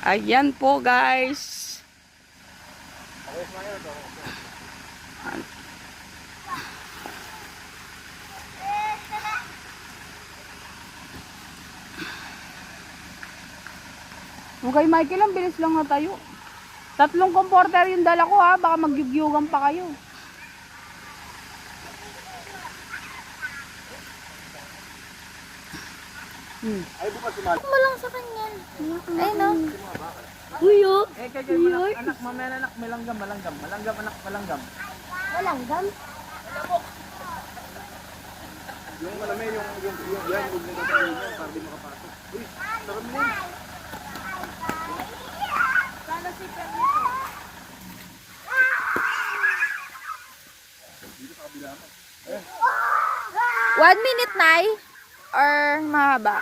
Ayan po guys. Okay, Michael, ang bilis lang na tayo. 3 comforter yung dala ko ha, baka magyugyugan pa kayo. Ay, bukas sumali. Mo lang sa kanya. Ay, no. Uyo. Kay anak, mamaya anak, malanggam, anak, malanggam. Walanggam. Yung malami, yung yan, huwag na natin yan, para di makapasok. Uy, sarap mo yan. Sana si Permito. Dito sa kabila mo. 1 minute, Nay? Or mahaba?